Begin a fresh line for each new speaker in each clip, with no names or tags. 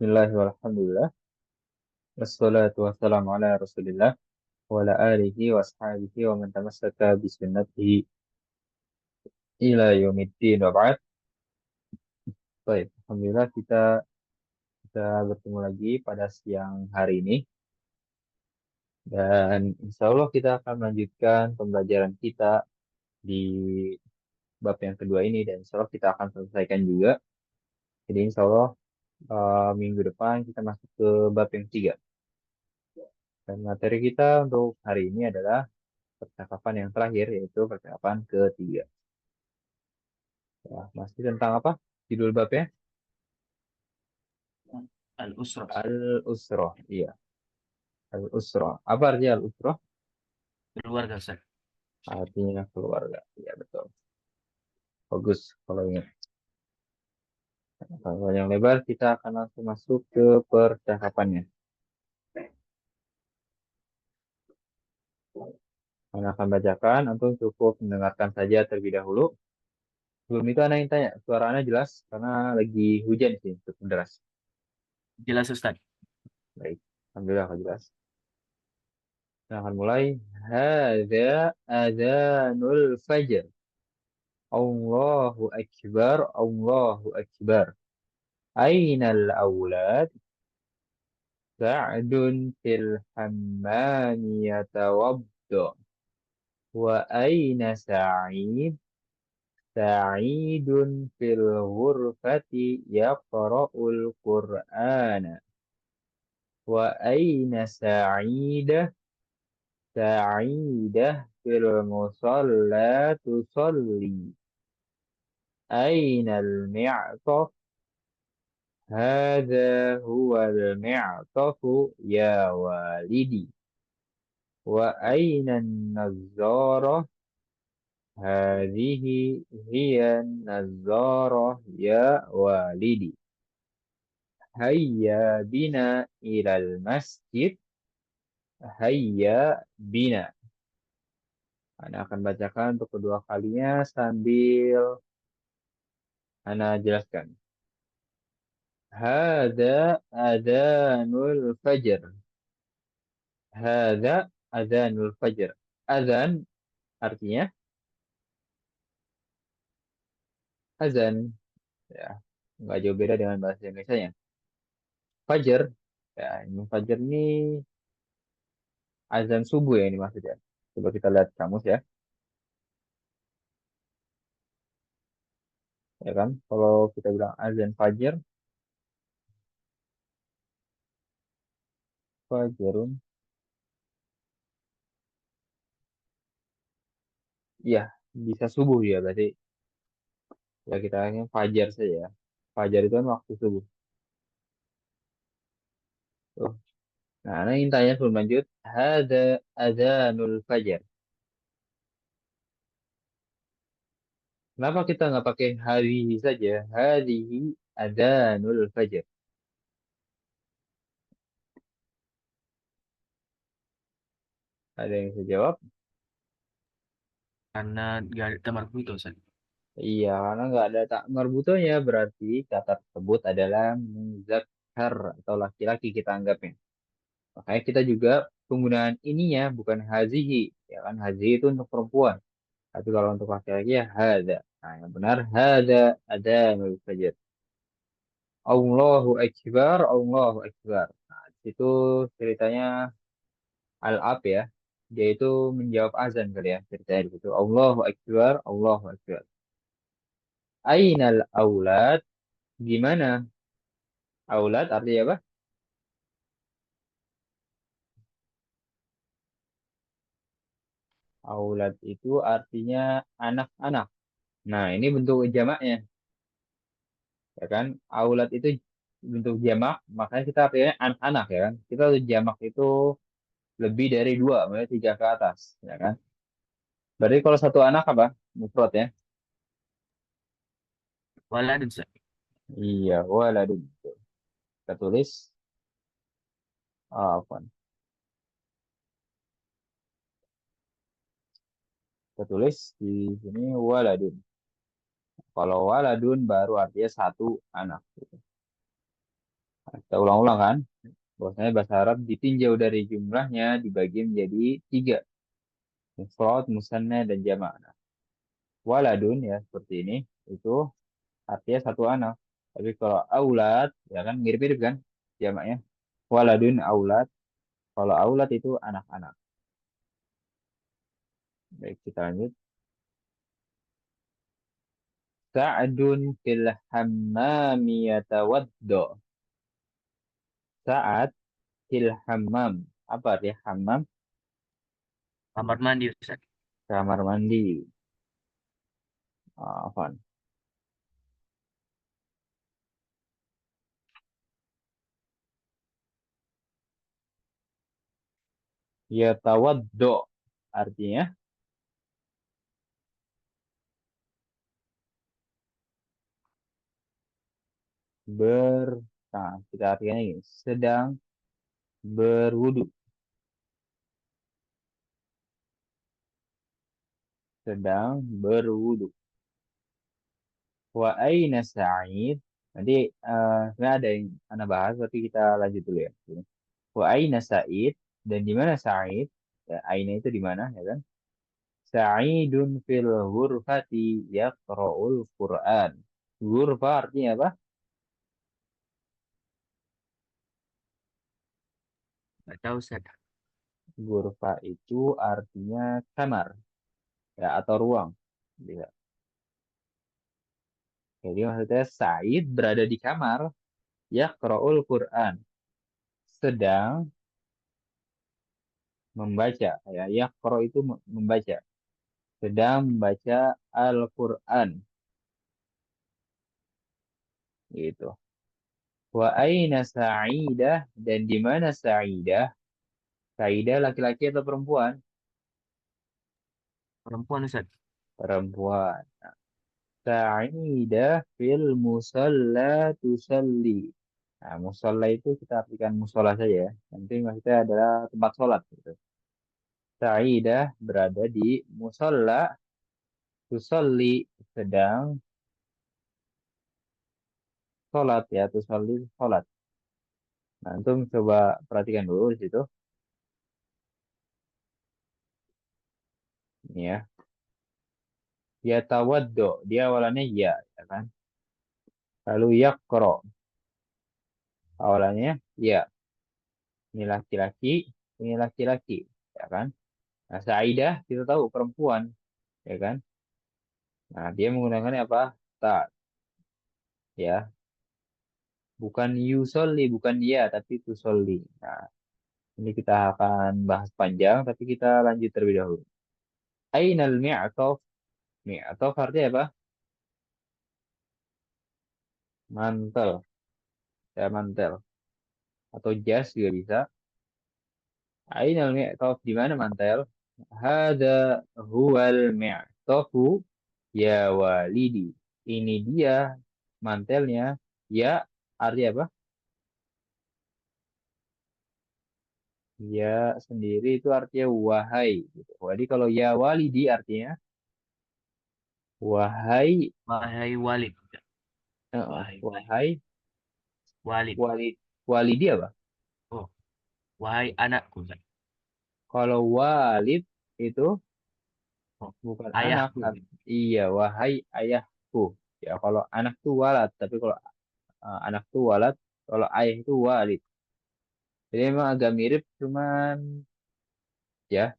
Bismillahirrahmanirrahim. Alhamdulillah. Wassalatu wassalamu ala Rasulillah wa ala alihi wa ashabihi wa man tamassaka bi sunnatihi ila yaumiddin wa ba'd. Baik, alhamdulillah kita bertemu lagi pada siang hari ini dan insya Allah kita akan melanjutkan pembelajaran kita di bab yang kedua ini dan insya Allah kita akan selesaikan juga. Jadi insya Allah minggu depan kita masuk ke bab yang ketiga. Dan materi kita untuk hari ini adalah percakapan yang terakhir yaitu percakapan ketiga. Ya, masih tentang apa? Judul babnya?
Al-Usrah,
Al-Usroh. Iya, Al-Usroh. Apa artinya Al-Usroh?
keluarga Ustaz.
Artinya keluarga. Iya, betul. Bagus kalau ingat. Kalau yang lebar, kita akan langsung masuk ke percakapannya. Saya akan bacakan, antum cukup mendengarkan saja terlebih dahulu. Sebelum itu, Ana yang tanya, suara Ana jelas? Karena lagi hujan sih, cukup deras.
Jelas Ustaz.
Baik, Alhamdulillah kalau jelas. Kita akan mulai. Hada adhanul fajr. Allahu Akbar, Allahu Akbar. Ainal aulad? Sa'dun fil hammami yatawadda. Wa aina Sa'id? Sa'idun fil ghurfati yaqra'ul Qur'ana. Wa aina Sa'idah? Sa'idah fil musalla tusalli. Aina al-mi'taf? هذا هو المعطف يا والدي. وأين النظارة؟ هذه هي النظارة يا والدي. هيا بنا إلى المسجد. هيا بنا. Ana akan bacakan untuk kedua kalinya sambil Ana jelaskan. Hada adhanul fajr. Hada adhanul fajr. Adhan artinya azan, ya nggak jauh beda dengan bahasa Indonesia-nya. Fajar, ya ini fajar ini azan subuh ya ini maksudnya. Coba kita lihat kamus ya, ya kan? Kalau kita bilang azan fajar, fajarun, ya bisa subuh ya berarti. Ya kita hanya fajar saja ya. Fajar itu kan waktu subuh. Tuh. Nah, Ana ingin tanya sebelum lanjut, ada azanul fajar. Kenapa kita nggak pakai hadihi saja? Hadihi azanul fajar. Ada yang bisa jawab?
Karena gak ada tamar itu Ustaz.
Iya, karena nggak ada tak marbutonya berarti kata tersebut adalah muzakkar atau laki-laki kita anggapnya. Makanya kita juga penggunaan ininya bukan hazihi, ya kan hazihi itu untuk perempuan. Tapi kalau untuk laki-laki ya hada. Nah, yang benar hada ada fajr. Allahu Akbar, Allahu Akbar. Nah, di situ ceritanya al-ab ya. Dia itu menjawab azan kali ya ceritanya di situ. Allahu Akbar, Allahu Akbar. Ainal aulad? Gimana? Aulad artinya apa? Aulad itu artinya anak-anak. Nah, ini bentuk jamaknya, ya kan? Aulad itu bentuk jamak, makanya kita artinya anak-anak, ya kan? Kita jamak itu lebih dari dua, maksudnya tiga ke atas, ya kan? Berarti kalau satu anak apa? Mufrad ya?
Waladun Ustaz.
Iya, waladun. Kita tulis, apa? Kita tulis di sini waladun. Kalau waladun baru artinya satu anak. Gitu. Kita ulang-ulang kan. Bahwasanya bahasa Arab ditinjau dari jumlahnya dibagi menjadi tiga. Mufrad, musanna, dan jamak. Nah, waladun ya seperti ini. Itu artinya satu anak. Tapi kalau aulad, ya kan mirip-mirip kan jamaknya. Waladun aulad. Kalau aulad itu anak-anak. Baik, kita lanjut. Sa'dun fil hammami yatawaddo. Saat fil hammam. Apa artinya hammam?
Kamar mandi Ustaz.
Kamar mandi. Apa? Yatawaddo. Artinya ber... Nah, kita artikan ini. Sedang berwudu. Sedang berwudu. Wa aina Sa'id. Nanti sebenarnya ada yang anda bahas, tapi kita lanjut dulu ya. Wa aina Sa'id. Dan di mana Sa'id? Ya, aina itu di mana, ya kan? Sa'idun fil ghurfati yaqra'ul Qur'an. Ghurfa artinya apa?
Nggak tahu Ustaz.
Ghurfa itu artinya kamar, ya, atau ruang. Ya. Jadi maksudnya Sa'id berada di kamar, yaqra'ul Qur'an. Sedang membaca. Ya, yaqra' itu membaca. Sedang membaca Al-Quran gitu. Wa aina Sa'idah, dan di mana Sa'idah? Sa'idah laki-laki atau perempuan?
Perempuan Ustaz.
Perempuan. Sa'idah fil musalla tusalli. Nah, musalla itu kita artikan musola saja ya. Nanti maksudnya adalah tempat sholat gitu. Sa'idah berada di musalla tusalli, sedang sholat ya, tusalli sholat. Nah, antum coba perhatikan dulu di situ. Ini ya. Ya tawaddo, dia awalannya ya, ya kan? Lalu yaqra, awalannya ya. Ini laki-laki, ini laki-laki, ya kan? Nah, Saidah kita tahu perempuan, ya kan? Nah, dia menggunakan apa? Ta, ya. Bukan yusolli, bukan dia, tapi tusolli. Nah, ini kita akan bahas panjang, tapi kita lanjut terlebih dahulu. Ainal mi'atof. Mi'atof artinya apa? Mantel, ya mantel. Atau jas juga bisa. Ainal mi'tof, di mana mantel? Hada huwal mi'tofu ya walidi. Ini dia mantelnya. Ya artinya apa? Ya sendiri itu artinya wahai gitu. Jadi kalau ya walidi artinya wahai,
Wahai Walid. Wahai Walid.
wahai
Walid.
walid. Walidi apa?
Oh, wahai anakku Ustaz.
Kalau walid itu
Oh,
bukan anak,
ayahku.
iya, wahai ayahku. Ya kalau anak tuh walad, tapi kalau anak tuh walad, kalau ayah itu walid. Jadi emang agak mirip, cuman ya,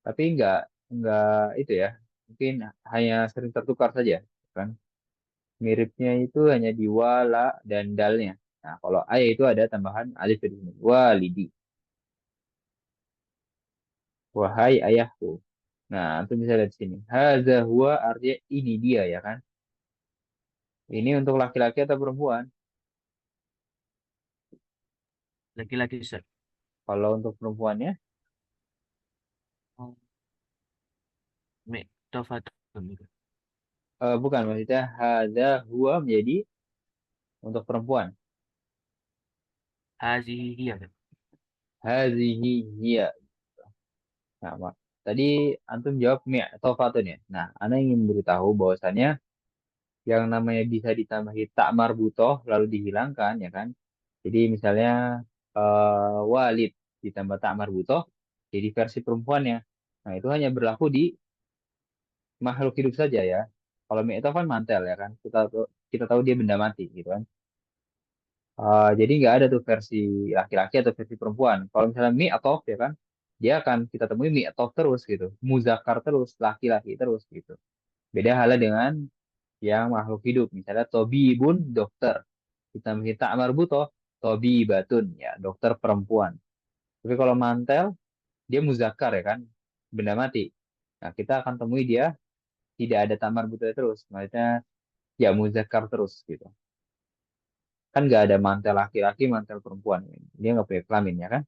tapi nggak itu ya. Mungkin hanya sering tertukar saja, kan? Miripnya itu hanya di wala dan dalnya. Nah, kalau ayah itu ada tambahan alif di sini. Walidi, wahai ayahku. Nah, itu bisa lihat di sini. Hadza huwa artinya ini dia ya kan? Ini untuk laki-laki atau perempuan?
Laki-laki Ustaz.
Kalau untuk perempuannya,
Oh, Miktofatun gitu.
bukan, maksudnya hadza huwa menjadi untuk perempuan.
Hazihi hiya Ustaz.
Hazihi hiya. Nah, tadi antum jawab mi'tofatun ya. Nah, ana ingin memberitahu bahwasannya yang namanya bisa ditambahi tak marbutoh lalu dihilangkan ya kan? Jadi misalnya walid ditambah tak marbutoh jadi versi perempuannya. Nah, itu hanya berlaku di makhluk hidup saja ya. Kalau mi'toh kan mantel ya kan. Kita tahu dia benda mati gitu kan. Jadi nggak ada tuh versi laki-laki atau versi perempuan. Kalau misalnya mi'toh ya kan, dia akan kita temui mi'toh terus gitu. Muzakkar terus, laki-laki terus gitu. Beda halnya dengan yang makhluk hidup. Misalnya tobibun, dokter. Kita minta marbutoh, tobibatun, ya dokter perempuan. Tapi kalau mantel, dia muzakkar ya kan, benda mati. Nah, kita akan temui dia tidak ada tamar buta terus. Maksudnya ya muzakkar terus gitu. Kan nggak ada mantel laki-laki, mantel perempuan. Dia nggak punya kelamin ya kan.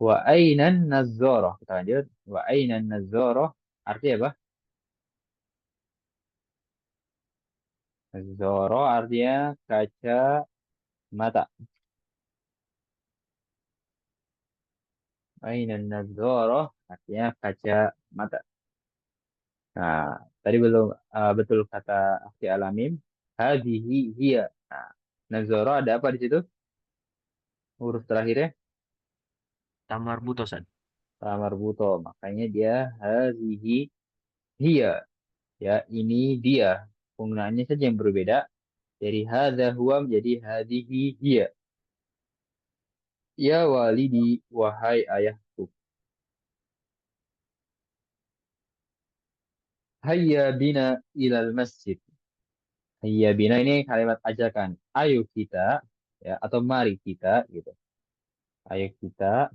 Wa ainan nazzoroh. Kita lanjut. Wa ainan nazzoroh. Artinya apa? Nazzoroh artinya kaca mata. Ainan nazzoroh artinya kaca mata. Nah, tadi belum betul kata Akhti Alamim. Hadihi hiya. Nah, nazzoroh ada apa di situ? Huruf terakhirnya
Tamar buto Ustaz.
tamar buto. Makanya dia hadihi hiya. Ya, ini dia. Penggunaannya saja yang berbeda. Dari hadza huwa menjadi hadihi hiya. Ya walidi, wahai ayahku. Hayya bina ilal masjid. Hayya bina ini kalimat ajakan. Ayo kita, ya, atau mari kita, gitu. Ayo kita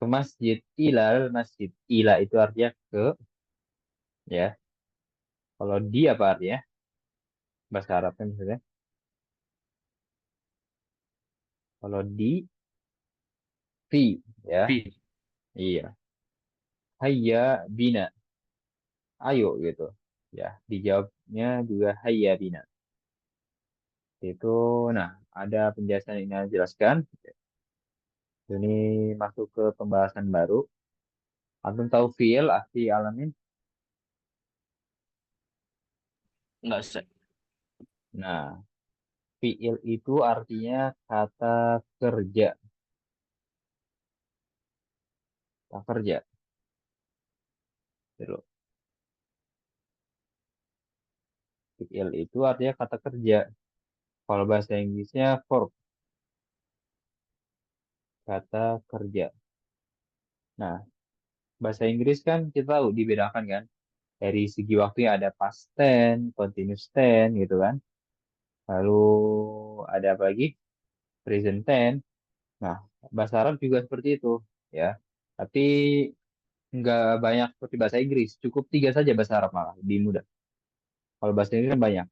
ke masjid. Ilal masjid. Ila itu artinya ke, ya. Kalau di apa artinya? Bahasa Arabnya maksudnya. Kalau di, fi, ya.
Fi.
Iya. Hayya bina. Ayo gitu. Ya, dijawabnya juga hayya bina. Itu, nah, ada penjelasan yang saya jelaskan. Ini masuk ke pembahasan baru. Antum tahu fiil, asli alamin.
Enggak Ustaz.
Nah, fiil itu artinya kata kerja. Kata kerja. Gitu. Fiil itu artinya kata kerja. Kalau bahasa Inggrisnya verb, kata kerja. Nah, bahasa Inggris kan kita tahu dibedakan kan. Dari segi waktunya ada past tense, continuous tense gitu kan. Lalu ada apa lagi? Present tense. Nah, bahasa Arab juga seperti itu, ya. Tapi nggak banyak seperti bahasa Inggris. Cukup tiga saja bahasa Arab malah, lebih mudah. Kalau bahasa Inggris kan banyak.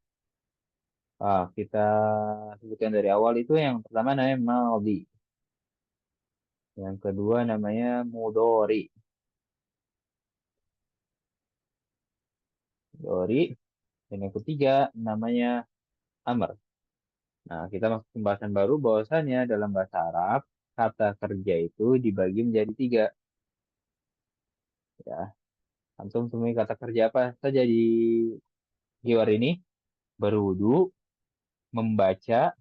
Kita sebutkan dari awal itu yang pertama namanya maldi. Yang kedua namanya mudori. Mudori. Dan yang ketiga namanya amr. Nah, kita masuk pembahasan baru bahwasanya dalam bahasa Arab, kata kerja itu dibagi menjadi tiga. Ya, antum temui kata kerja apa saja di Giwar ini? Berwudu, membaca,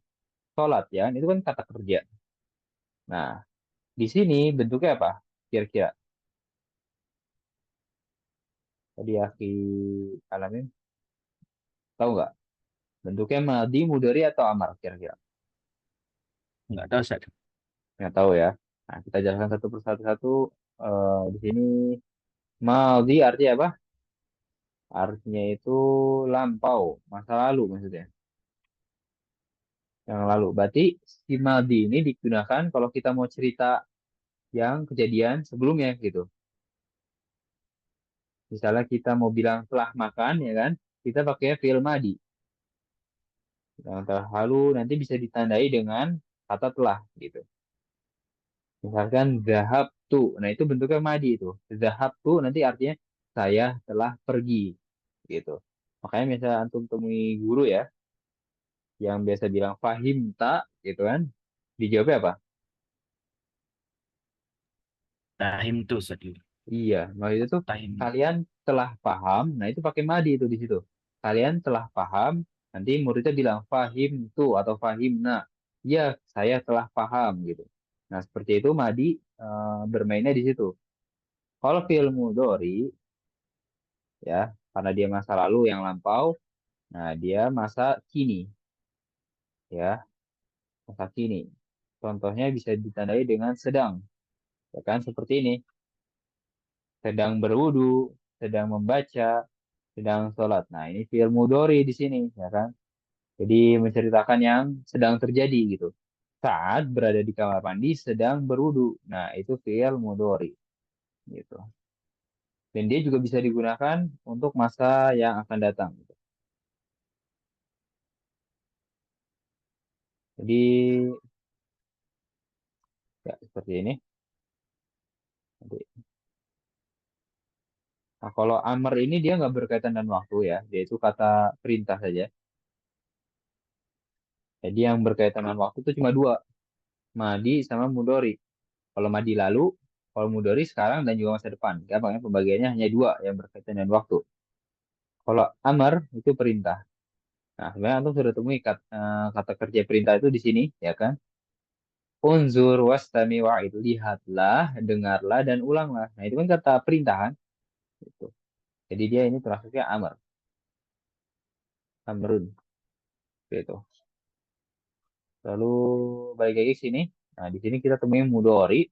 sholat ya. Itu kan kata kerja. Nah, di sini bentuknya apa? Kira-kira. Tadi Aki alamin, tahu nggak? Bentuknya madi, mudari, atau amar kira-kira.
Enggak tahu Ustaz.
Nggak tahu ya. Nah, kita jelaskan satu persatu satu. Di sini madi artinya apa? Artinya itu lampau, masa lalu maksudnya. Yang lalu. Berarti si madi ini digunakan kalau kita mau cerita yang kejadian sebelumnya gitu. Misalnya kita mau bilang telah makan ya kan, kita pakai fi'il madi. Yang telah lalu nanti bisa ditandai dengan kata telah gitu. Misalkan zahab tu. Nah, itu bentuknya madi itu. Zahab tu nanti artinya saya telah pergi gitu. Makanya misalnya antum temui guru ya yang biasa bilang fahim tak gitu kan. Dijawabnya apa?
Tahim tuh Ustaz.
Iya, maksud itu
Tahim.
kalian telah paham. Nah, itu pakai madi itu di situ. Kalian telah paham, nanti muridnya bilang fahim tu atau fahim na. Ya, saya telah paham gitu. Nah, seperti itu Madi bermainnya di situ. Kalau fi'il mudhari ya, karena dia masa lalu yang lampau, nah dia masa kini ya, masa kini. Contohnya bisa ditandai dengan sedang, ya kan? Seperti ini, sedang berwudu, sedang membaca, sedang sholat. Nah, ini fi'il mudhari di sini, ya kan? Jadi menceritakan yang sedang terjadi gitu. Saat berada di kamar mandi sedang berwudu. Nah, itu fi'il mudhari gitu. Dan dia juga bisa digunakan untuk masa yang akan datang gitu. Jadi ya seperti ini. Jadi, nah, kalau amr ini dia nggak berkaitan dengan waktu ya. Dia itu kata perintah saja. Jadi yang berkaitan dengan waktu itu cuma dua. Madi sama mudhari. Kalau madi lalu, kalau mudhari sekarang dan juga masa depan. Gampang ya, pembagiannya hanya dua yang berkaitan dengan waktu. Kalau amr itu perintah. Nah, sebenarnya antum sudah temui kata kerja perintah itu di sini, ya kan? Unzur wastami wa'id. Lihatlah, dengarlah, dan ulanglah. Nah, itu kan kata perintahan. Gitu. Jadi dia ini termasuknya amr. Amrun. Gitu. Lalu balik lagi ke sini. Nah, di sini kita temuin mudori.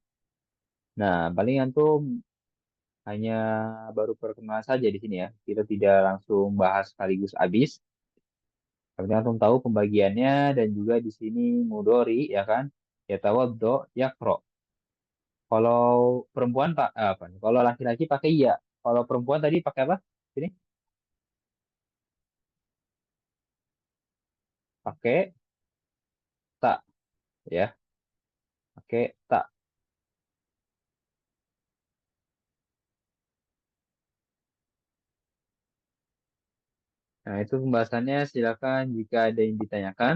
Nah, paling antum hanya baru perkenalan saja di sini ya. Kita tidak langsung bahas sekaligus habis. Tapi antum tahu pembagiannya dan juga di sini mudori, ya kan? Ya tawaddo, yakro. Kalau perempuan pak apa? Kalau laki-laki pakai iya. Kalau perempuan tadi pakai apa? Sini pakai tak ya. Pakai tak. Nah, itu pembahasannya silakan jika ada yang ditanyakan.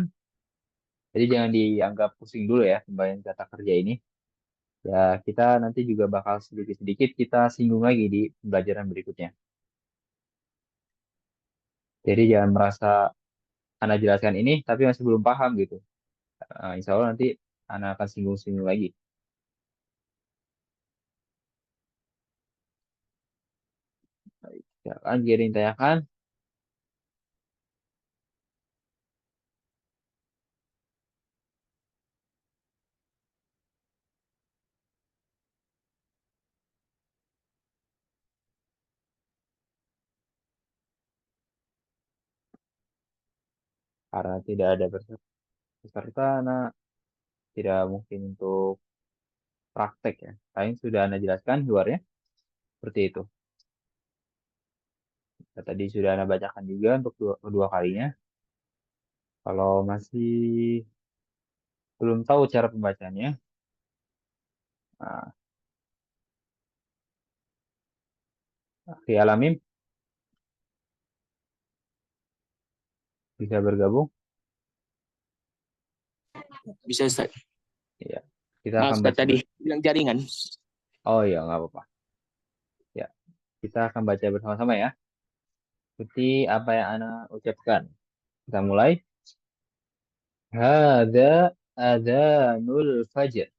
Jadi jangan dianggap pusing dulu ya pembahasan kata kerja ini. Ya, kita nanti juga bakal sedikit-sedikit kita singgung lagi di pembelajaran berikutnya. Jadi jangan merasa Anda jelaskan ini tapi masih belum paham gitu. Insya Allah nanti Anda akan singgung-singgung lagi. Baik. Ya, kan jika ada yang ditanyakan, karena tidak ada peserta, Anda tidak mungkin untuk praktek ya. Paling sudah Anda jelaskan luarnya seperti itu. Ya, tadi sudah Anda bacakan juga untuk kedua kalinya. Kalau masih belum tahu cara pembacanya, nah, Akhi Alamim bisa bergabung.
Bisa Ustaz.
Ya, kita
Maaf
akan
Ustaz
baca.
tadi bilang jaringan.
Oh iya, nggak apa-apa. Ya, kita akan baca bersama-sama ya. Seperti apa yang Ana ucapkan. Kita mulai. Hada adhanul fajr.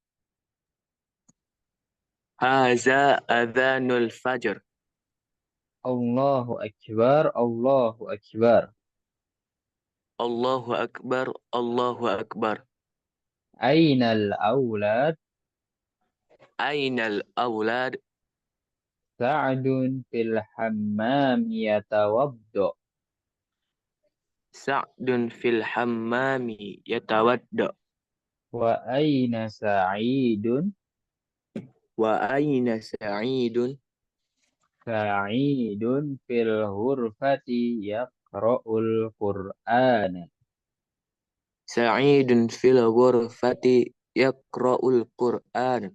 Haza adzanul fajr.
Allahu akbar, Allahu akbar.
Allahu akbar, Allahu akbar.
Ainal aulad
Ainal aulad.
sa'dun fil hammam yatawaddo.
Sa'dun fil hammami yatawadda.
Wa aina sa'idun
Wa aina sa'idun.
sa'idun fil hurfati yaqra'ul Qur'ana.
Sa'idun fil ghurfati yaqra'ul Qur'an.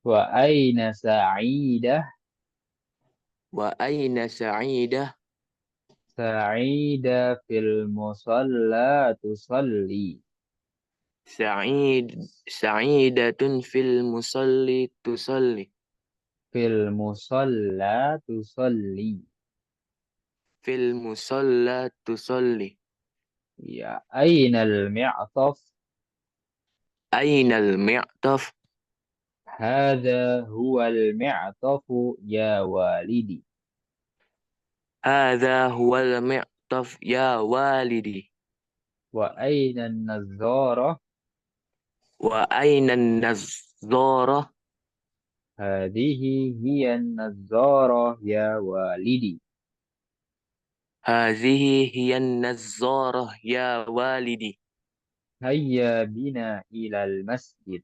Wa aina sa'idah
Wa aina sa'idah.
Sa'ida fil musalla tusalli.
Sa'id sa'idatun fil musalli tusalli.
Fil musalla tusalli.
Fil musalla tusalli.
Ya, ainal mi'taf
Ainal mi'taf?
هذا هو المعطف يا والدي.
Hadha huwal mi'taf ya walidi.
وأين النظارة؟
Wa ainan nazzara?
هذه هي النظارة يا والدي.
Hazihi hiyan nazzarah ya walidi.
هيا بنا إلى المسجد.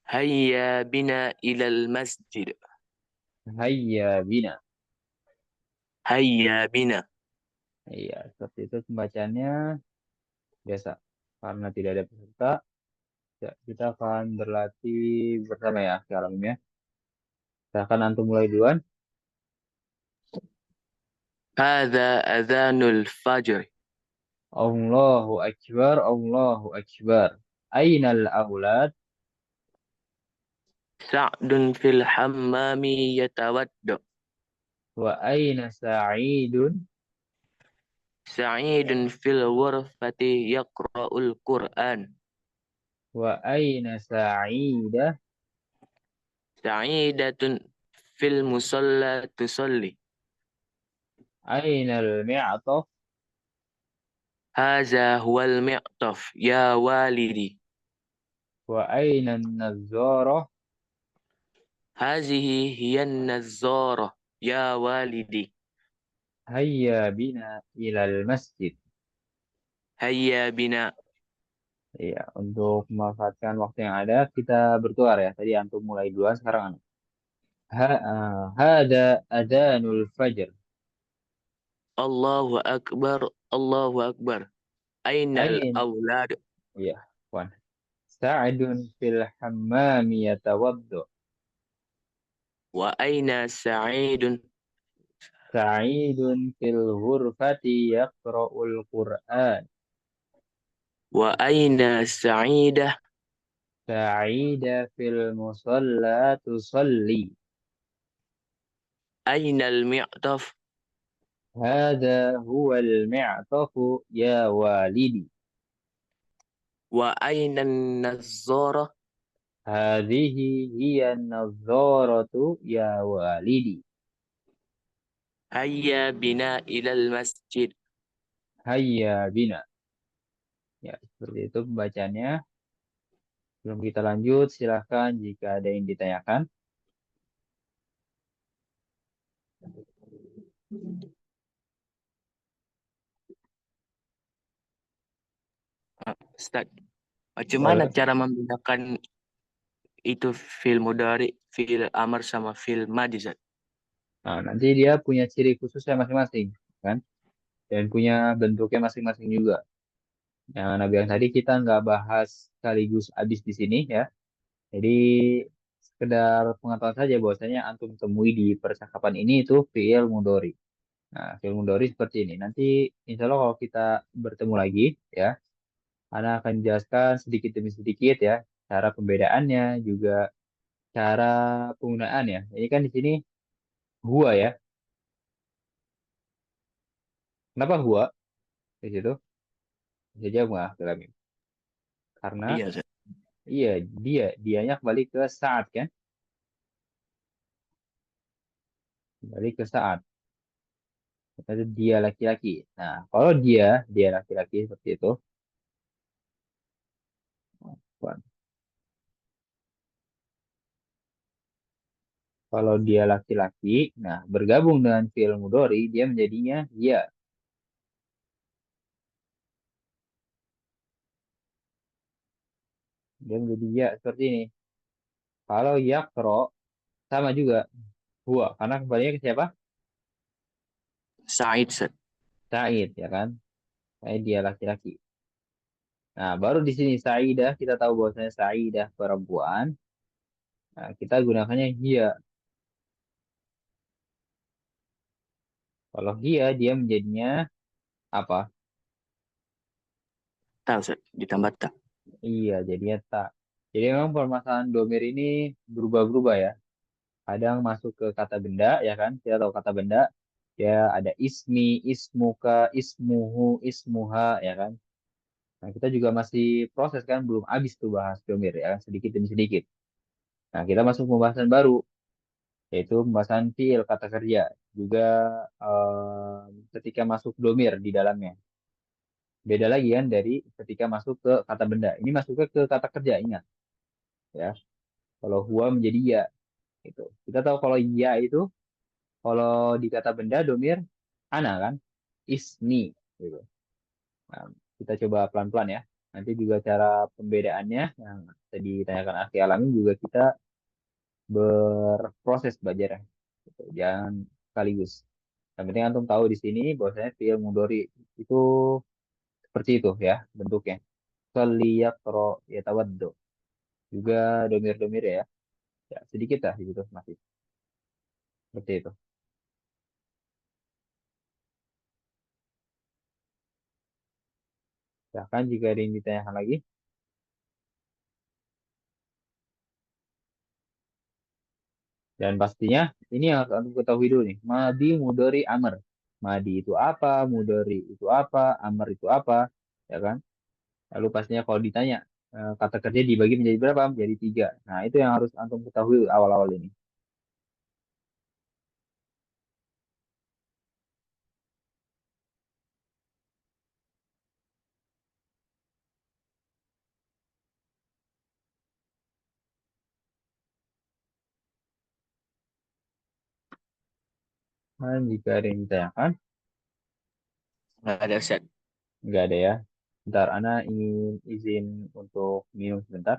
Hayya bina ilal masjid.
هيا بنا.
Hayya bina.
Iya, seperti itu pembacaannya biasa. Karena tidak ada peserta, ya, kita akan berlatih bersama ya sekarang ya. Silahkan antum mulai duluan.
Hadha adhanul fajr.
Allahu Akbar, Allahu Akbar. Ainal aulad?
Sa'dun fil hammami yatawadda.
Wa aina Sa'idun?
Sa'idun fil ghurfati yaqra'ul Qur'an.
Wa aina Sa'idah?
Sa'idatun fil musalla tusalli.
Ainal mi'taf?
Haza huwal mi'taf ya walidi.
Wa aina Nazzarah?
Hazihi hiyan nazzarah ya walidi.
Hayya bina ilal masjid.
Hayya bina.
Iya, untuk memanfaatkan waktu yang ada, kita bertuar ya. Tadi antum mulai duluan, sekarang antum. Hada adanul fajr.
Allahu akbar. Allahu akbar. Ainal
Ain,
aulad?
ya, wan. Sa'dun fil hammam yatawaddu.
Wa aina sa'idun?
Sa'idun fil ghurfati yaqra'ul Qur'an.
Wa aina sa'idah?
Sa'ida fil musalla tusalli.
Ainal mi'taf?
Hada huwa al-mi'tafu ya walidi.
Wa aina nazzarah?
Hadhihi hiya an-nadharatu ya walidi.
Hayya bina ilal masjid.
Hayya bina. Ya, seperti itu pembacaannya. Sebelum kita lanjut, silahkan jika ada yang ditanyakan.
Ustaz, macam mana
Boleh.
cara membedakan itu fil mudhari, fil amr sama fil madhi, Ustaz?
Nah, nanti dia punya ciri khususnya masing-masing, kan? Dan punya bentuknya masing-masing juga. Yang Nabi yang tadi kita nggak bahas sekaligus habis di sini ya. Jadi sekedar pengetahuan saja bahwasanya antum temui di percakapan ini itu fi'il mudhari. Nah, fi'il mudhari seperti ini. Nanti insya Allah kalau kita bertemu lagi ya, Ana akan jelaskan sedikit demi sedikit ya, cara pembedaannya juga cara penggunaannya. Ini kan di sini gua ya. Kenapa gua di situ? Bisa jawab nggak, Abdul? Karena
Iya, Ustaz.
iya dianya kembali ke saat kan, kembali ke saat. Itu dia laki-laki. Nah, kalau dia laki-laki seperti itu. Kalau dia laki-laki, nah bergabung dengan fi'il mudhari, dia menjadinya ya. Dia menjadi ya seperti ini. Kalau yakro sama juga huwa, karena kembalinya ke siapa?
Sa'id, Ustaz.
Sa'id ya kan? Sa'id dia laki-laki. Nah, baru di sini Sa'idah kita tahu bahwasanya Sa'idah perempuan. Nah, kita gunakannya dia. Kalau dia menjadinya apa?
Tak, Ustaz. Ditambah tak.
Iya, jadinya tak. Jadi memang permasalahan domir ini berubah-berubah ya. Kadang masuk ke kata benda, ya kan? Kita tahu kata benda, ya ada ismi, ismuka, ismuhu, ismuha, ya kan? Nah, kita juga masih proses kan, belum habis tuh bahas domir ya, sedikit demi sedikit. Nah, kita masuk pembahasan baru, yaitu pembahasan fiil kata kerja. Juga ketika masuk domir di dalamnya. Beda lagi kan dari ketika masuk ke kata benda. Ini masuknya ke kata kerja, ingat ya. Kalau huwa menjadi ya, gitu. Kita tahu kalau ya itu, kalau di kata benda domir, ana kan, ismi, gitu. Nah, kita coba pelan-pelan ya. Nanti juga cara pembedaannya yang tadi ditanyakan Aki Alamin juga kita berproses belajar ya. Gitu. Jangan sekaligus. Yang penting antum tahu di sini bahwasanya fi'il mudhari itu seperti itu ya bentuknya. Kaliyakro ya tawaddo. Juga domir-domir ya. Ya, sedikit lah di situ masih seperti itu. Bahkan jika ada yang ditanyakan lagi, dan pastinya ini yang harus antum ketahui dulu nih. Madi, mudhari, amr. Madi itu apa? Mudhari itu apa? Amr itu apa? Ya kan? Lalu pastinya kalau ditanya kata kerja dibagi menjadi berapa? Menjadi tiga. Nah itu yang harus antum ketahui awal-awal ini. Dan jika ada yang ditanyakan,
Nggak ada Ustaz.
nggak ada ya. Bentar, Ana ingin izin untuk minum sebentar.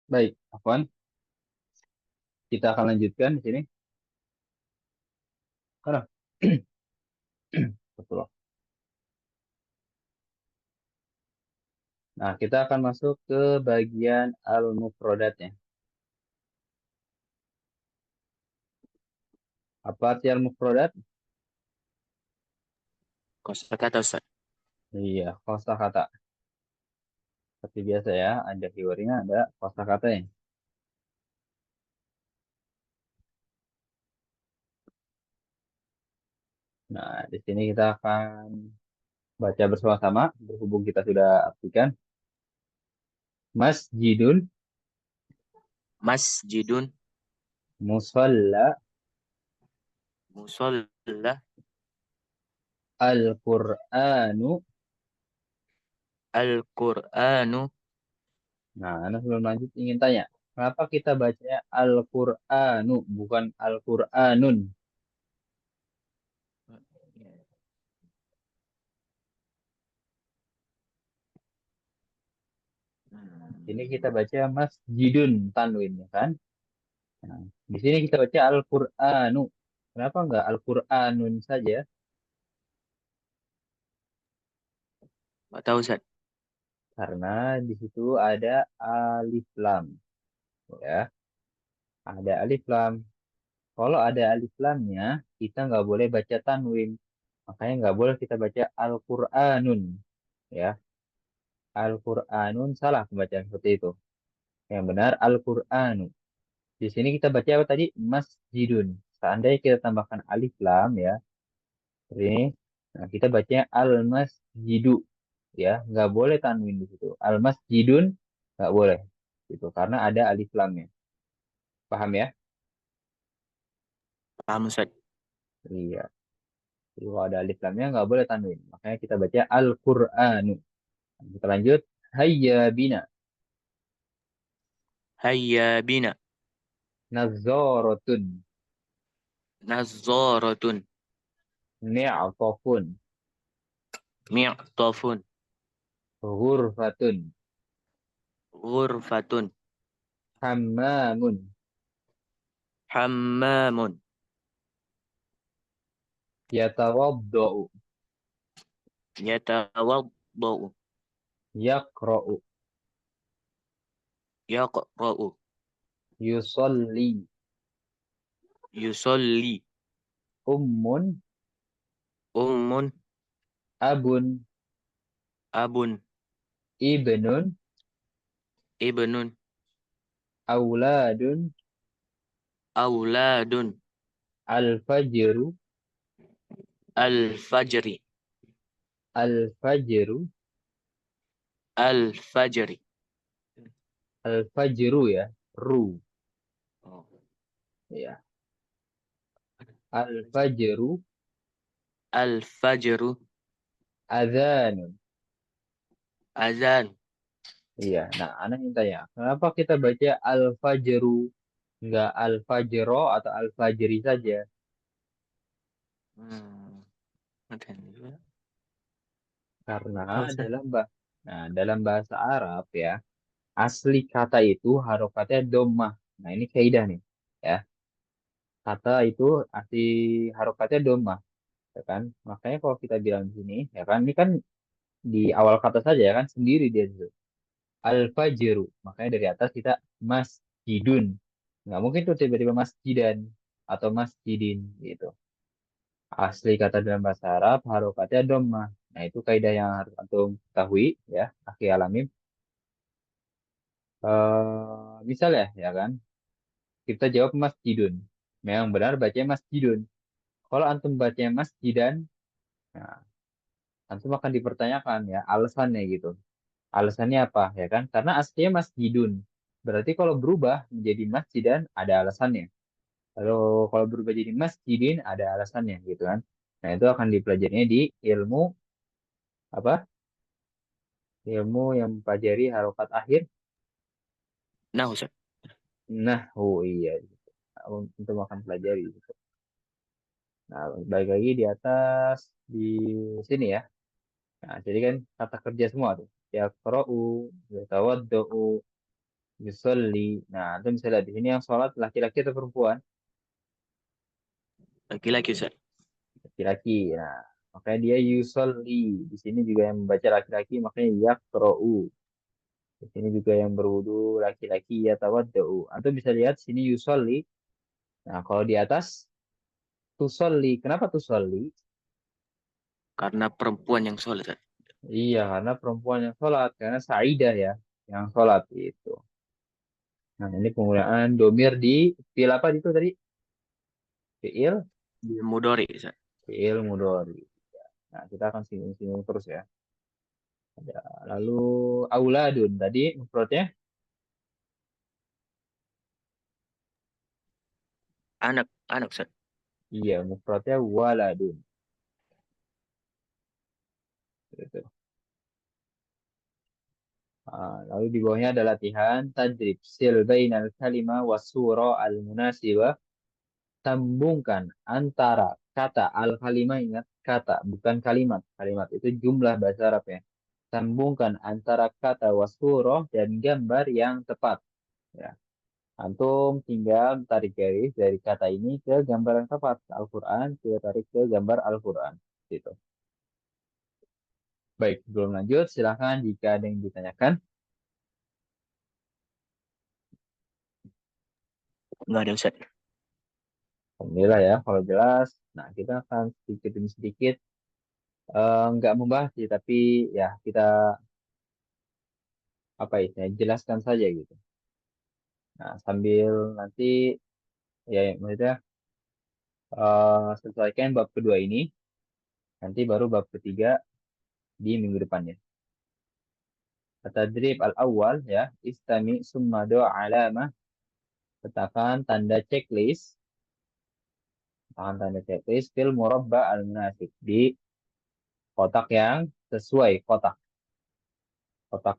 Baik, Afwan, kita akan lanjutkan di sini. Mana? Betul. Nah, kita akan masuk ke bagian al-mufradatnya. Apa arti al-mufradat?
Kosakata Ustaz.
Iya, kosakata. Seperti biasa ya, ada keywordnya, ada kosakatanya. Nah, di sini kita akan baca bersama-sama, berhubung kita sudah artikan. Masjidun,
Masjidun,
musalla,
musolla,
Al-Qur'anu.
Al-Qur'anu.
Nah, Anda sebelum lanjut ingin tanya, kenapa kita bacanya Al-Qur'anu, bukan Al-Qur'anun? Ini kita baca Masjidun, tanwin, ya kan? Nah, di sini kita baca Al-Qur'anu. Kenapa enggak Al-Qur'anun saja?
Nggak tahu Ustaz.
Karena di situ ada alif lam, ya. Ada alif lam. Kalau ada alif lamnya, kita nggak boleh baca tanwin. Makanya nggak boleh kita baca Al-Qur'anun, ya. Al-Qur'anun salah pembacaan seperti itu. Yang benar Al-Qur'anu. Di sini kita baca apa tadi? Masjidun. Seandainya kita tambahkan alif lam ya, seperti ini. Nah, kita bacanya Al-Masjidu, ya. Nggak boleh tanwin di situ. Al-Masjidun nggak boleh. Gitu. Karena ada alif lamnya. Paham ya?
Paham Ustaz.
Iya. Jadi kalau ada alif lamnya nggak boleh tanwin. Makanya kita baca Al-Qur'anu. Kita lanjut. Hayya bina.
Hayya bina.
Nazzaratun.
Nazzaratun.
Ni'tafun.
Mi'tafun.
Ghurfatun.
Ghurfatun.
Hammamun.
Hammamun.
Yatawadda'u.
Yatawaddau.
Yaqra'u.
Yaqra'u.
Yusalli.
Yusolli.
Ummun.
Ummun.
Abun.
Abun.
Ibnun.
Ibnun.
Auladun.
Auladun.
Al-fajru.
Al-fajri.
Al-fajru.
Al-fajri.
Al-fajru ya. Ru.
Oh.
Ya. Al-fajru.
Al-fajru.
Adhanun.
Azan.
Iya. Nah, anak yang tanya. Kenapa kita baca al-fajru? Enggak al-fajro atau al-fajri saja?
Hmm. Ada juga.
Karena
Tahu saya.
dalam bahasa Arab ya, asli kata itu harokatnya domah. Nah, ini kaidah nih. Ya. Kata itu asli harokatnya domah. Ya kan? Makanya kalau kita bilang di sini, ya kan, ini kan di awal kata saja ya kan, sendiri dia itu. Al-fajru. Makanya dari atas kita masjidun. Nggak mungkin tuh tiba-tiba masjidan atau masjidin gitu. Asli kata dalam bahasa Arab harokatnya dhammah. Nah, itu kaidah yang harus antum ketahui ya, akhi alamin. Misal ya kan, kita jawab masjidun. Memang benar bacanya masjidun. Kalau antum bacanya masjidan, nah, antum akan dipertanyakan ya alasannya gitu. Alasannya apa ya kan? Karena aslinya masjidun. Berarti kalau berubah menjadi masjidan ada alasannya. Kalau berubah jadi masjidin ada alasannya gitu kan. Nah, itu akan dipelajarinya di ilmu apa? Ilmu yang mempelajari harokat akhir.
Nah, Ustaz.
Nah, oh iya, untuk makan pelajari gitu. Nah, balik lagi di atas di sini ya. Nah, jadi kan kata kerja semua tuh. Yaqra'u, yatawadda'u, yusolli. Nah, itu bisa lihat di sini yang sholat laki-laki atau perempuan?
Laki-laki, Ustaz.
Laki-laki. Nah, makanya dia yusolli. Di sini juga yang membaca laki-laki, makanya yaqra'u. Di sini juga yang berwudu laki-laki yatawadda'u. Atau bisa lihat sini yusolli. Nah, kalau di atas tusolli. Kenapa tusolli?
Karena perempuan yang soleh, Ustaz.
Iya, karena perempuan yang sholat. Karena Saidah ya, yang sholat itu. Nah, ini penggunaan domir di fiil apa itu tadi? Fiil,
Dia mudori, Ustaz.
fiil mudhari. Nah, kita akan singgung-singgung terus ya. Ada. Lalu auladun tadi mufradnya,
Anak, anak, Ustaz.
iya mufradnya waladun. Gitu. Lalu di bawahnya ada latihan tadrib sil bainal kalima wasura al munasibah. Sambungkan antara kata al-kalimah, ingat kata bukan kalimat. Kalimat itu jumlah bahasa Arab ya. Sambungkan antara kata wasfuroh dan gambar yang tepat. Ya. Antum tinggal tarik garis dari kata ini ke gambar yang tepat. Al-Quran, kita tarik ke gambar Al-Quran. Gitu. Baik, belum lanjut. Silahkan jika ada yang ditanyakan.
Enggak ada, Ustaz.
Alhamdulillah ya, kalau jelas. Nah, kita akan sedikit demi sedikit nggak membahas sih, tapi ya kita apa ya, jelaskan saja gitu. Nah, sambil nanti ya maksudnya selesaikan bab kedua ini, nanti baru bab ketiga di minggu depannya. Tadrib al-awwal ya, istami summa do alamah, letakkan tanda checklist, letakkan tanda checklist fil murabba al-munasib di kotak yang sesuai, kotak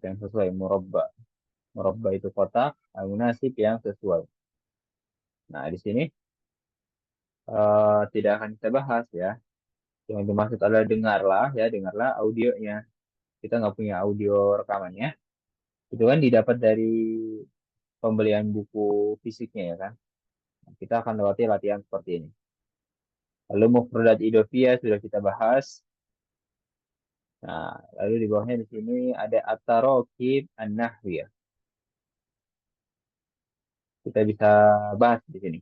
yang sesuai murabba. Murabba itu kotak, al-munasib yang sesuai. Nah, di sini tidak akan kita bahas ya. Yang dimaksud adalah dengarlah ya, dengarlah audionya. Kita nggak punya audio rekamannya. Itu kan didapat dari pembelian buku fisiknya ya kan. Nah, kita akan lewati latihan seperti ini. Lalu mufradat idofiyah sudah kita bahas. Nah, lalu di bawahnya di sini ada at-tarakib an-nahwiyah. Kita bisa bahas di sini.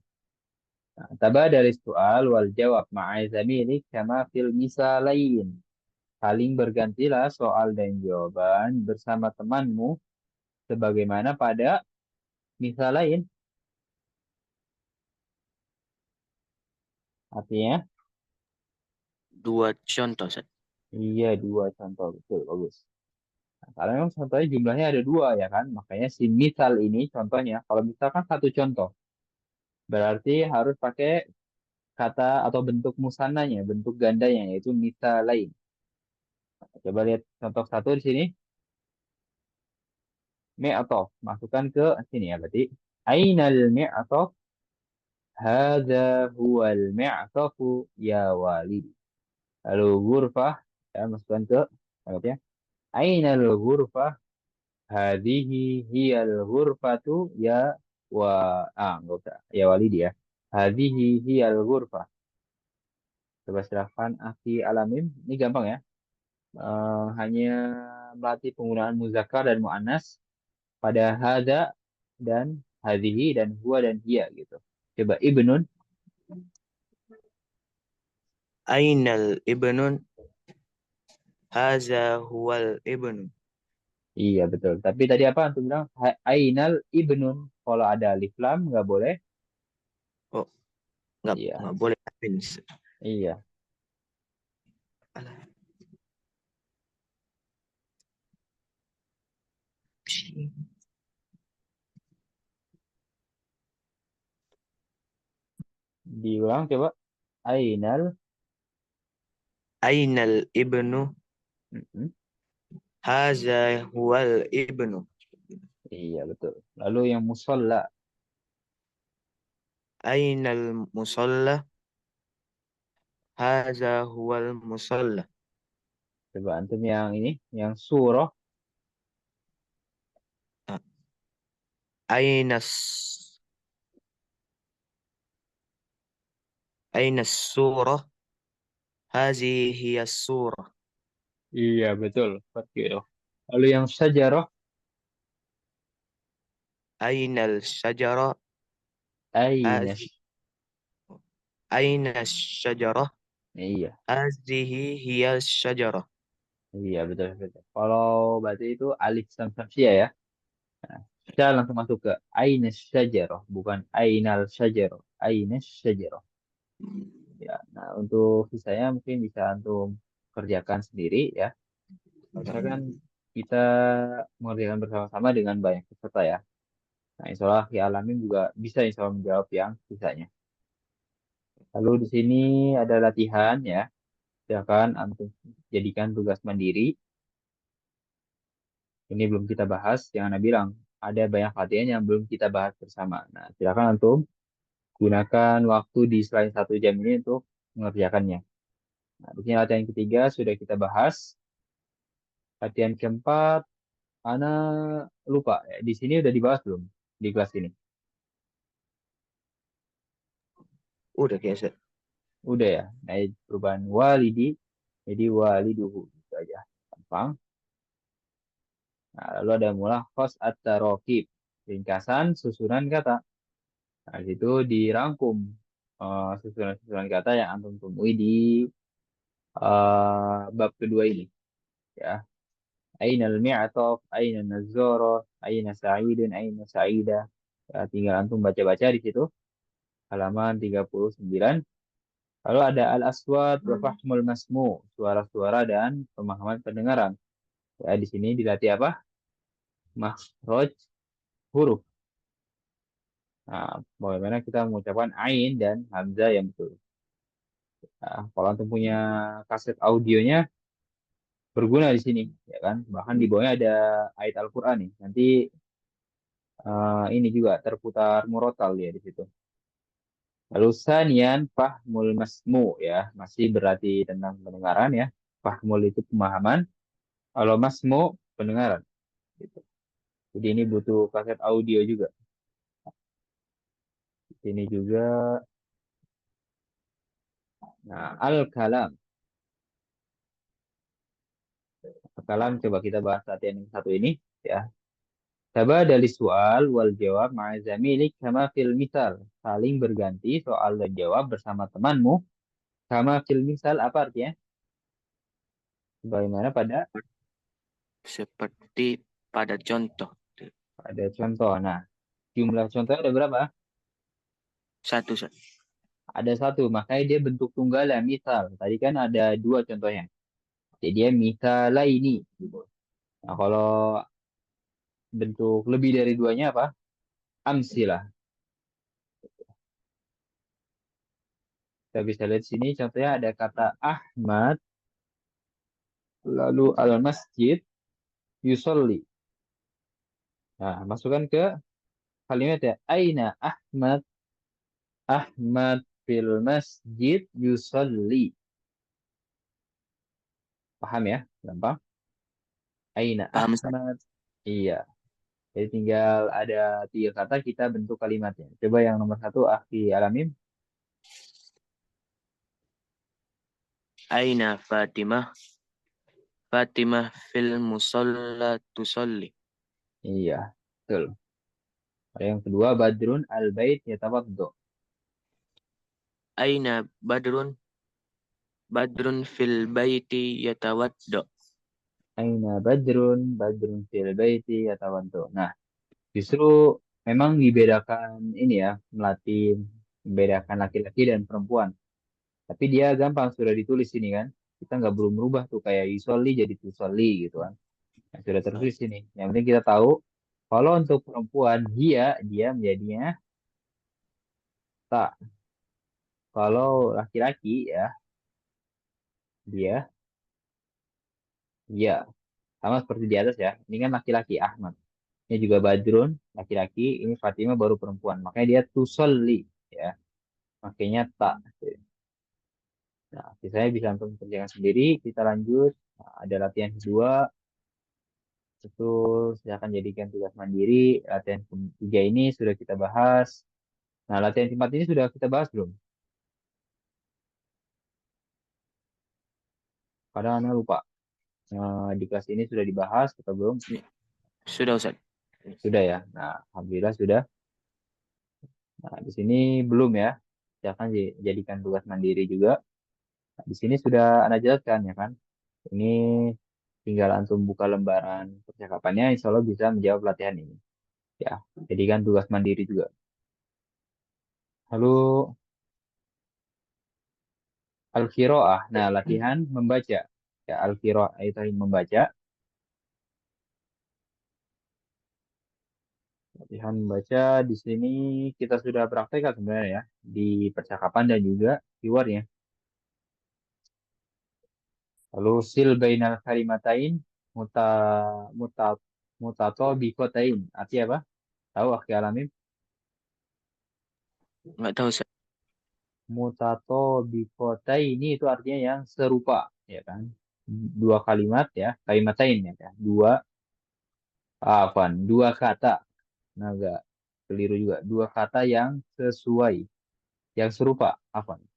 Nah, tabadal istu'al wal jawab ma'a zamilik kama fil misalain. Saling bergantilah soal dan jawaban bersama temanmu sebagaimana pada misal lain. Artinya,
Dua contoh, Ustaz.
iya dua contoh. Betul, bagus. Nah, karena memang contohnya jumlahnya ada dua ya kan. Makanya si misal ini contohnya, kalau misalkan satu contoh, berarti harus pakai kata atau bentuk musananya, bentuk gandanya, yaitu misal lain. Coba lihat contoh satu di sini. Mi'atof. Masukkan ke sini ya berarti. Ainal mi'atof. Hadza huwal mi'atofu ya walid. Lalu ghurfah. Ya, masukkan ke ya. Ainal ghurfah. Hadhihi hiyal ghurfatu ya wa enggak usah. Ya walidi ya. Hadhihi hiyal ghurfah. Coba silahkan Aki Alamim. Ini gampang ya. Hanya melatih penggunaan muzakkar dan muannas pada hada dan hadhihi dan huwa dan hiya gitu. Coba ibnun.
Ainal ibnun, haza huwal ibnu.
Iya betul. Tapi tadi apa antum bilang? Ainal ibnun. Kalau ada alif lam nggak boleh.
Oh,
Iya.
nggak boleh Amin.
Iya.
Alah.
Diulang coba. Ainal.
Ainal ibnu,
Mm-mm.
haza huwal ibnu.
Iya betul. Lalu yang musolla.
Ainal musalla, haza huwal musalla.
Coba antum yang ini, yang surah.
Ah, Ainas, ainas surah, hazi hiya surah.
Iya betul. Betul. Lalu yang syajarah.
Ainal syajara,
Ainas.
hazi, ainas syajara,
Iya.
hazihi hiya syajara.
Iya betul betul. Kalau berarti itu alif lam samsiah ya. Nah, kita langsung masuk ke ainas syajarah, bukan ainal syajarah. Ainas syajarah. Ya. Nah, untuk sisanya mungkin bisa antum kerjakan sendiri ya. Misalkan kita mengerjakan bersama-sama dengan banyak peserta ya. Nah, insya Allah ya alamin juga bisa insya Allah menjawab yang sisanya. Lalu di sini ada latihan ya. Silakan antum jadikan tugas mandiri. Ini belum kita bahas. Yang Anda bilang ada banyak latihan yang belum kita bahas bersama. Nah, silakan antum gunakan waktu di selain 1 jam ini untuk mengerjakannya. Nah, di sini latihan ketiga sudah kita bahas. Latihan keempat, Ana lupa. Di sini udah dibahas belum di kelas ini?
Udah kayak
Udah ya. Nah, perubahan walidi jadi waliduhu itu aja. Gampang. Nah, lalu ada mulahos at-tarokib. Ringkasan susunan kata. Nah, di situ dirangkum susunan-susunan kata yang antum temui di bab kedua ini. Ya. Aina al-mi'atof, aina nazoro, aina sa'idun, aina sa'idah. Ya, tinggal antum baca-baca di situ. Halaman 39. Lalu ada al-aswat wa fahmul masmu, suara-suara dan pemahaman pendengaran. Ya, di sini dilatih apa? Makhraj huruf. Nah, bagaimana kita mengucapkan ain dan hamzah yang betul. Nah, kalau antum punya kaset audionya berguna di sini, ya kan? Bahkan di bawahnya ada ayat Al-Qur'an nih. Nanti ini juga terputar murotal ya di situ. Lalu sanian fahmul masmu ya, masih berarti tentang pendengaran ya. Fahmul itu pemahaman, kalau masmu pendengaran gitu. Jadi ini butuh kaset audio juga. Ini juga. Nah, al-kalam. Al-kalam coba kita bahas latihan yang satu ini ya. Tabadali soal wal jawab ma'a zamilik kama fil misal. Saling berganti soal dan jawab bersama temanmu. Kama fil misal apa artinya? Bagaimana
Seperti pada contoh.
pada contoh. Nah, jumlah contoh ada berapa?
Satu, Ustaz.
Ada satu, makanya dia bentuk tunggal ya, misal. Tadi kan ada dua contohnya. Jadi dia misal ini. Nah, kalau bentuk lebih dari duanya apa? Amsilah. Kita bisa lihat di sini contohnya ada kata Ahmad, lalu al-masjid, yusolli. Nah, masukkan ke kalimat ya. Aina Ahmad, Ahmad fil masjid yusolli. Paham ya? Gampang. Aina
Paham, Ustaz?
Ahmad. Iya. Jadi tinggal ada tiga kata kita bentuk kalimatnya. Coba yang nomor satu, Akhi Alamin.
Aina Fatimah. Fatimah fil musalla tusolli.
Iya, betul. Ada yang kedua, Badrun al-bait yatawaddo.
Aina Badrun. Badrun fil baiti yatawaddo.
Aina Badrun, Badrun fil baiti yatawaddo. Nah, justru memang dibedakan ini ya, melatih, membedakan laki-laki dan perempuan. Tapi dia gampang, sudah ditulis ini kan. Kita nggak perlu merubah tuh, kayak Yusoli jadi Tusoli gitu kan. Nah, sudah tertulis ini. Yang penting kita tahu, kalau untuk perempuan, dia menjadinya tak. Kalau laki-laki ya, dia, ya. Sama seperti di atas ya. Ini kan laki-laki Ahmad. Ini juga Badrun, laki-laki. Ini Fatimah baru perempuan. Makanya dia tusolli. Ya. Makanya tak. Nah, saya bisa untuk mengerjakan sendiri. Kita lanjut. Nah, ada latihan kedua. Itu silakan jadikan tugas mandiri. Latihan ketiga ini sudah kita bahas. Nah, latihan keempat ini sudah kita bahas belum? Kadang Anda lupa. Di kelas ini sudah dibahas atau belum?
Sudah, Ustaz.
Sudah ya. Nah, alhamdulillah sudah. Nah, di sini belum ya. Silakan jadikan tugas mandiri juga. Nah, di sini sudah Anda jelaskan ya kan. Ini tinggal antum buka lembaran percakapannya, insya Allah bisa menjawab latihan ini. Ya, jadikan tugas mandiri juga. Lalu al-qiraah. Nah, latihan membaca. Ya, al-qiraah itu membaca. Latihan membaca di sini kita sudah praktekkan sebenarnya ya di percakapan dan juga keywordnya. Lalu sil bainal kalimatain muta muta mutato bikotain. Artinya apa? Tahu akhi alamin?
Nggak tahu, Ustaz.
Mutato bikotaini itu artinya yang serupa, ya kan? Dua kalimat ya, kalimatain ya kan? Dua kata. Naga keliru juga. Dua kata yang sesuai, yang serupa,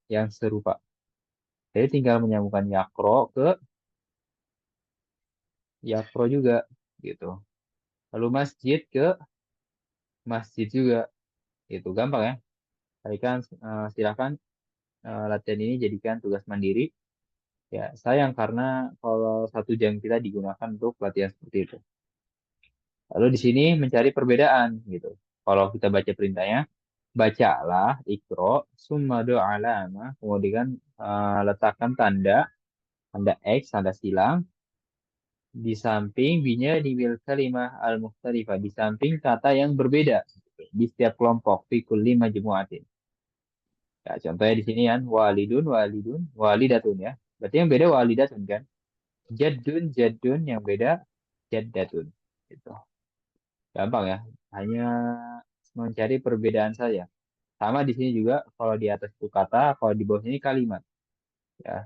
yang serupa. Jadi tinggal menyambungkan yakro ke yakro juga gitu. Lalu masjid ke masjid juga. Itu gampang ya. Silakan silakan latihan ini jadikan tugas mandiri. Ya, sayang karena kalau 1 jam kita digunakan untuk latihan seperti itu. Lalu di sini mencari perbedaan gitu. Kalau kita baca perintahnya, bacalah ikro summa alama, kemudian letakkan tanda X, tanda silang di samping binya di wil kalimah al-mukhtalifah, di samping kata yang berbeda di setiap kelompok fikul lima jemuatin. Ya, contohnya di sini kan walidun, walidun, walidatun ya. Berarti yang beda walidatun kan. Jadun, jadun yang beda jaddatun. Gitu. Gampang ya. Hanya mencari perbedaan saja. Sama di sini juga kalau di atas itu kata, kalau di bawah sini kalimat. Ya,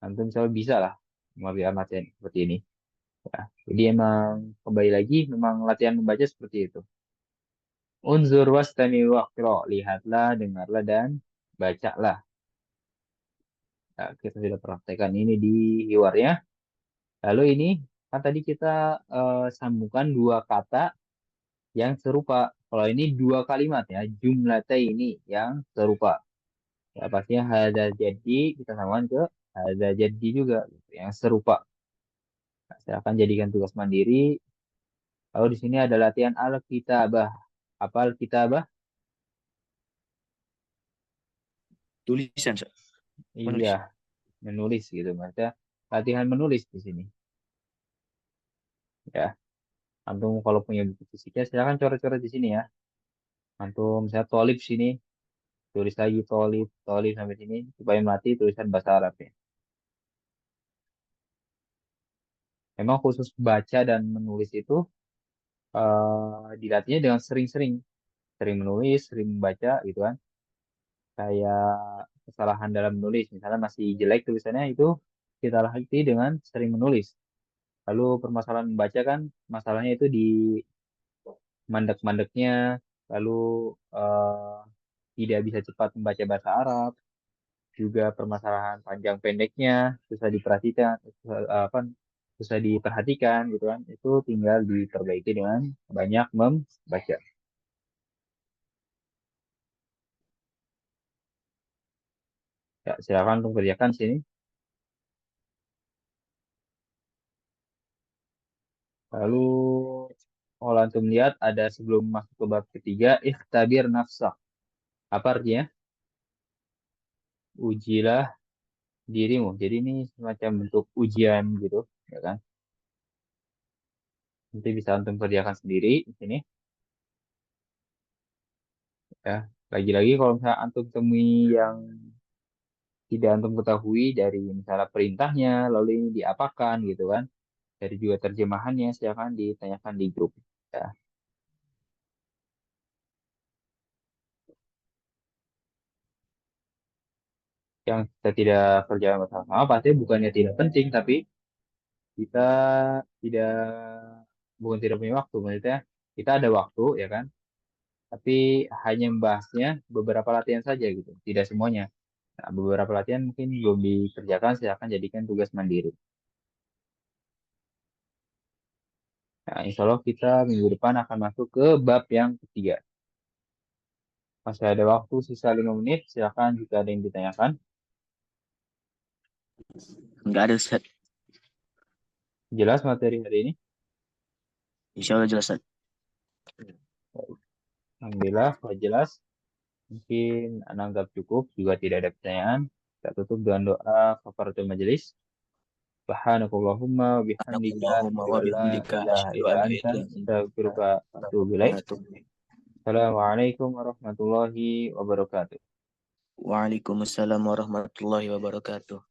antum misalnya bisa lah mengerjakan materi seperti ini. Ya, jadi emang kembali lagi memang latihan membaca seperti itu. Unzur wastami waqra, lihatlah, dengarlah dan bacalah. Ya, kita sudah praktekkan ini di hiwarnya. Lalu ini kan tadi kita sambungkan dua kata yang serupa. Kalau ini dua kalimat ya, jumlata ini yang serupa. Ya pastinya hadza jadi kita samakan ke hadza jadi juga gitu, yang serupa. Nah, silakan jadikan tugas mandiri. Lalu di sini ada latihan al-kitabah. Apa al-kitabah?
Tulisan, Sa.
Iya,
Menulis.
menulis gitu. Maksudnya latihan menulis di sini. Ya, antum kalau punya buku fisiknya silakan coret-coret di sini ya. Antum saya tolip sini, tulis lagi tolip, tolip sampai sini supaya melatih tulisan bahasa Arab ya. Memang khusus baca dan menulis itu dilatihnya dengan sering-sering, sering menulis, sering membaca gitu kan. Kayak kesalahan dalam menulis, misalnya masih jelek tulisannya itu kita latih dengan sering menulis. Lalu permasalahan membaca kan masalahnya itu di mandek-mandeknya, lalu eh, tidak bisa cepat membaca bahasa Arab, juga permasalahan panjang pendeknya susah diperhatikan, apa susah diperhatikan gitu kan. Itu tinggal diperbaiki dengan banyak membaca. Ya, silakan untuk kerjakan sini. Lalu kalau antum lihat ada sebelum masuk ke bab ketiga, ikhtabir nafsak. Apa artinya? Ujilah dirimu. Jadi ini semacam bentuk ujian gitu, ya kan? Nanti bisa antum kerjakan sendiri di sini. Ya, lagi-lagi kalau misalnya antum temui yang tidak antum ketahui dari misalnya perintahnya, lalu ini diapakan gitu kan? Dari juga terjemahannya, silakan ditanyakan di grup. Ya, yang kita tidak kerjakan bersama-sama pasti bukannya tidak penting, tapi kita tidak bukan tidak punya waktu. Maksudnya kita ada waktu ya kan, tapi hanya membahasnya beberapa latihan saja gitu, tidak semuanya. Nah, beberapa latihan mungkin belum dikerjakan, silakan jadikan tugas mandiri. Nah, insya Allah kita minggu depan akan masuk ke bab yang ketiga. Masih ada waktu sisa 5 menit, silakan jika ada yang ditanyakan.
Enggak ada, Ustaz.
Jelas materi hari ini?
Insya Allah jelas, Ustaz.
Alhamdulillah, sudah jelas. Mungkin anggap cukup, juga tidak ada pertanyaan. Kita tutup dengan doa kafaratul majelis. Subhanakallahumma wa bihamdika
Allahumma
asyhadu
wa
an la
bihamdika
ilaha
asyhadu
illa
an la
anta
ilaha illa
astaghfiruka wa atubu ilaik.
anta
Assalamualaikum warahmatullahi wabarakatuh.
Waalaikumsalam warahmatullahi wabarakatuh.